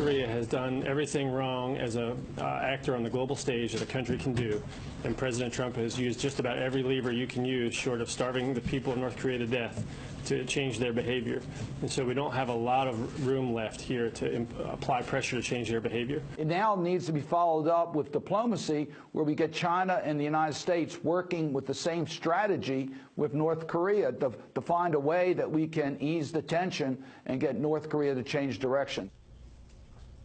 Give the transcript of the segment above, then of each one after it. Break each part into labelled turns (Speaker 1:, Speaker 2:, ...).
Speaker 1: Korea has done everything wrong as an actor on the global stage that a country can do, and President Trump has used just about every lever you can use, short of starving the people of North Korea to death, to change their behavior. And so we don't have a lot of room left here to apply pressure to change their behavior.
Speaker 2: It now needs to be followed up with diplomacy, where we get China and the United States working with the same strategy with North Korea to find a way that we can ease the tension and get North Korea to change direction.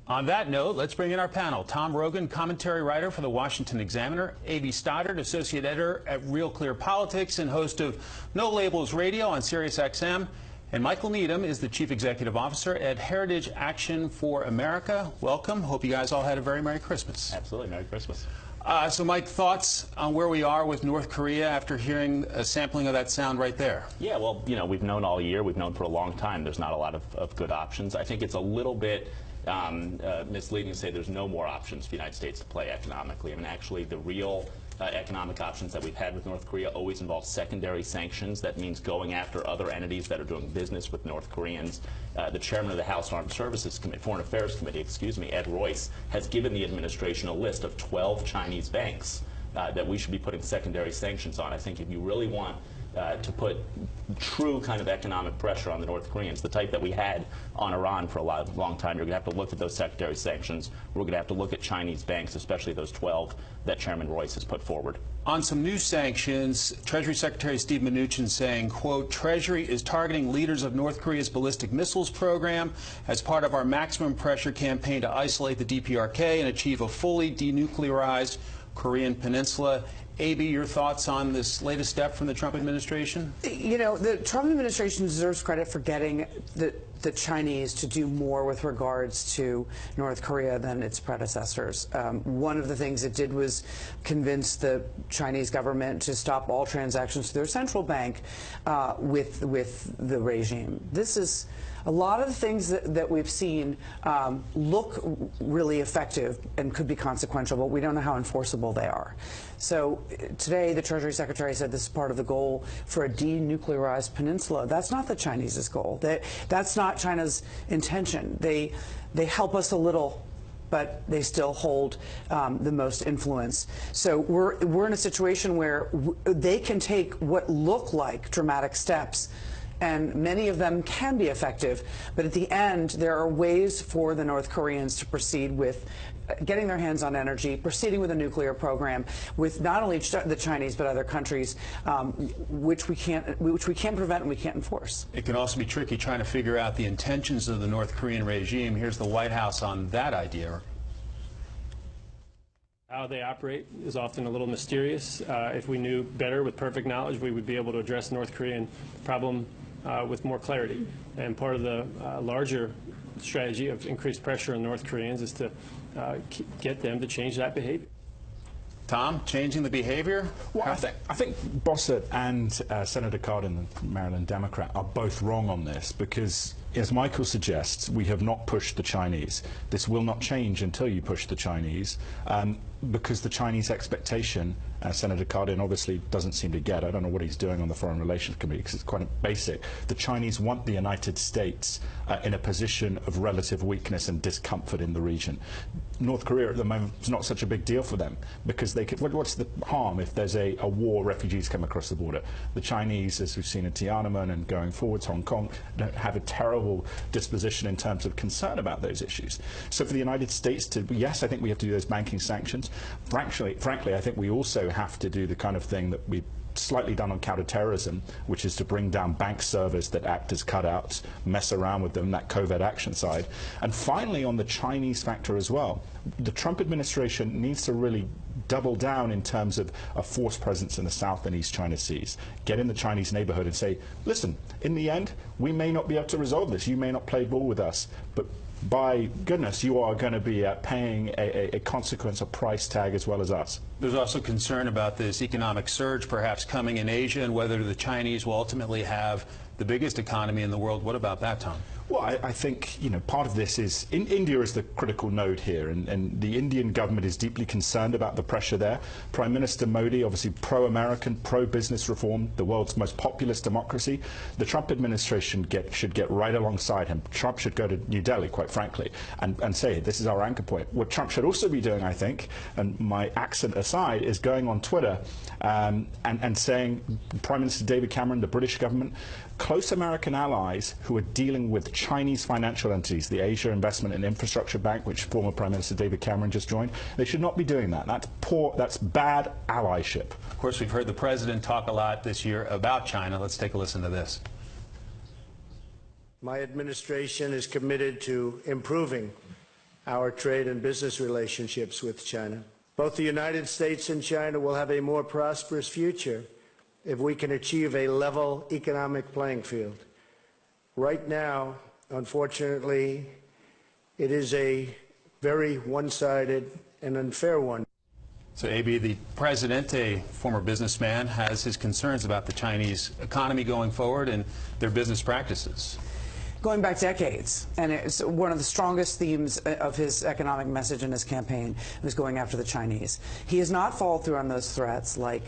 Speaker 3: On that note, let's bring in our panel. Tom Rogan, commentary writer for the Washington Examiner, A.B. Stoddard, associate editor at Real Clear Politics and host of No Labels Radio on SiriusXM, and Michael Needham is the chief executive officer at Heritage Action for America. Welcome. Hope you guys all had a very Merry Christmas.
Speaker 4: Absolutely. Merry Christmas.
Speaker 3: So, Mike, thoughts on where we are with North Korea after hearing a sampling of that sound right there?
Speaker 4: Yeah, well, you know, we've known all year, we've known for a long time there's not a lot of good options. I think it's a little bit misleading to say there's no more options for the United States to play economically. I mean, actually, the real economic options that we've had with North Korea always involve secondary sanctions. That means going after other entities that are doing business with North Koreans. The chairman of the House Armed Services Committee, Foreign Affairs Committee, Ed Royce, has given the administration a list of 12 Chinese banks that we should be putting secondary sanctions on. I think if you really want to put true kind of economic pressure on the North Koreans, the type that we had on Iran for a long time, you're going to have to look at those secondary sanctions. We're going to have to look at Chinese banks, especially those 12 that Chairman Royce has put forward.
Speaker 3: On some new sanctions, Treasury Secretary Steve Mnuchin saying, quote, Treasury is targeting leaders of North Korea's ballistic missiles program as part of our maximum pressure campaign to isolate the DPRK and achieve a fully denuclearized Korean peninsula. A.B., your thoughts on this latest step from the Trump administration?
Speaker 5: You know, the Trump administration deserves credit for getting the Chinese to do more with regards to North Korea than its predecessors. One of the things it did was convince the Chinese government to stop all transactions to their central bank with the regime. This is a lot of the things that we've seen look really effective and could be consequential, but we don't know how enforceable they are. So today, the Treasury Secretary said this is part of the goal for a denuclearized peninsula. That's not the Chinese's goal. That's not China's intention. They help us a little, but they still hold the most influence. So we're in a situation where they can take what look like dramatic steps, and many of them can be effective, but at the end, there are ways for the North Koreans to proceed with getting their hands on energy, proceeding with a nuclear program with not only the Chinese but other countries, which we can't prevent and we can't enforce.
Speaker 3: It can also be tricky trying to figure out the intentions of the North Korean regime. Here's the White House on that idea.
Speaker 1: How they operate is often a little mysterious. If we knew better with perfect knowledge, we would be able to address the North Korean problem with more clarity. And part of the larger strategy of increased pressure on North Koreans is to get them to change that behavior.
Speaker 3: Tom, changing the behavior?
Speaker 6: Well, I think Bossert and Senator Cardin, the Maryland Democrat, are both wrong on this because, as Michael suggests, we have not pushed the Chinese. This will not change until you push the Chinese, because the Chinese expectation, Senator Cardin obviously doesn't seem to get. I don't know what he's doing on the Foreign Relations Committee because it's quite basic. The Chinese want the United States in a position of relative weakness and discomfort in the region. North Korea at the moment is not such a big deal for them because they could, what's the harm if there's a war, refugees come across the border? The Chinese, as we've seen in Tiananmen and going forwards, Hong Kong, don't have a terrible disposition in terms of concern about those issues. So for the United States to, yes, I think we have to do those banking sanctions. Frankly, I think we also have to do the kind of thing that we've slightly done on counterterrorism, which is to bring down bank servers that act as cutouts, mess around with them, that covert action side. And finally, on the Chinese factor as well, the Trump administration needs to really double down in terms of a force presence in the South and East China Seas. Get in the Chinese neighborhood and say, listen, in the end, we may not be able to resolve this. You may not play ball with us, but by goodness, you are going to be paying a consequence, a price tag, as well as us.
Speaker 3: There's also concern about this economic surge perhaps coming in Asia and whether the Chinese will ultimately have the biggest economy in the world. What about that, Tom?
Speaker 6: Well, I think, part of this is India is the critical node here, and the Indian government is deeply concerned about the pressure there. Prime Minister Modi, obviously pro-American, pro-business reform, the world's most populous democracy. The Trump administration should get right alongside him. Trump should go to New Delhi, quite frankly, and say, this is our anchor point. What Trump should also be doing, I think, and my accent aside, is going on Twitter and saying, Prime Minister David Cameron, the British government, close American allies who are dealing with Chinese financial entities, the Asia Investment and Infrastructure Bank, which former Prime Minister David Cameron just joined, they should not be doing that. That's poor, that's bad allyship.
Speaker 3: Of course, we've heard the president talk a lot this year about China. Let's take a listen to this.
Speaker 7: My administration is committed to improving our trade and business relationships with China. Both the United States and China will have a more prosperous future if we can achieve a level economic playing field. Right now, unfortunately, it is a very one-sided and unfair one.
Speaker 3: So, A.B., the president, a former businessman, has his concerns about the Chinese economy going forward and their business practices.
Speaker 5: Going back decades, and it's one of the strongest themes of his economic message in his campaign was going after the Chinese. He has not followed through on those threats, like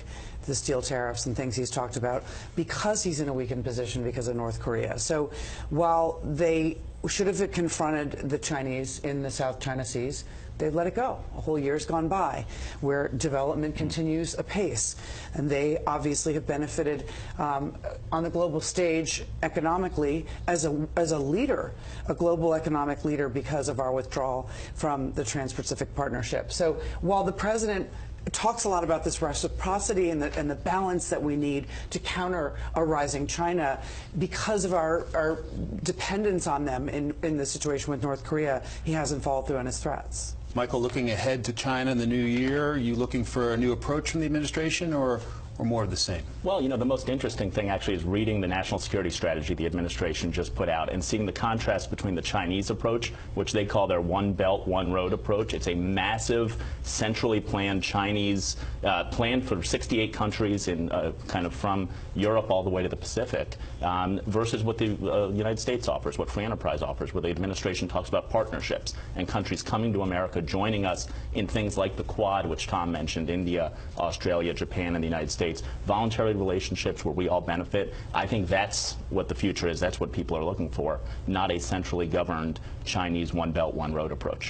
Speaker 5: the steel tariffs and things he's talked about, because he's in a weakened position because of North Korea. So while they should have confronted the Chinese in the South China Seas, they've let it go. A whole year's gone by where development continues apace. And they obviously have benefited on the global stage economically as a leader, a global economic leader, because of our withdrawal from the Trans-Pacific Partnership. So while the president talks a lot about this reciprocity and the balance that we need to counter a rising China, because of our dependence on them in the situation with North Korea, he hasn't followed through on his threats.
Speaker 3: Michael, looking ahead to China in the new year, are you looking for a new approach from the administration or more of the same?
Speaker 4: Well, the most interesting thing actually is reading the national security strategy the administration just put out and seeing the contrast between the Chinese approach, which they call their One Belt, One Road approach. It's a massive, centrally planned Chinese plan for 68 countries in kind of from Europe all the way to the Pacific, versus what the United States offers, what free enterprise offers, where the administration talks about partnerships and countries coming to America, joining us in things like the Quad, which Tom mentioned, India, Australia, Japan, and the United States. Voluntary relationships where we all benefit. I think that's what the future is. That's what people are looking for, not a centrally governed Chinese One Belt, One Road approach.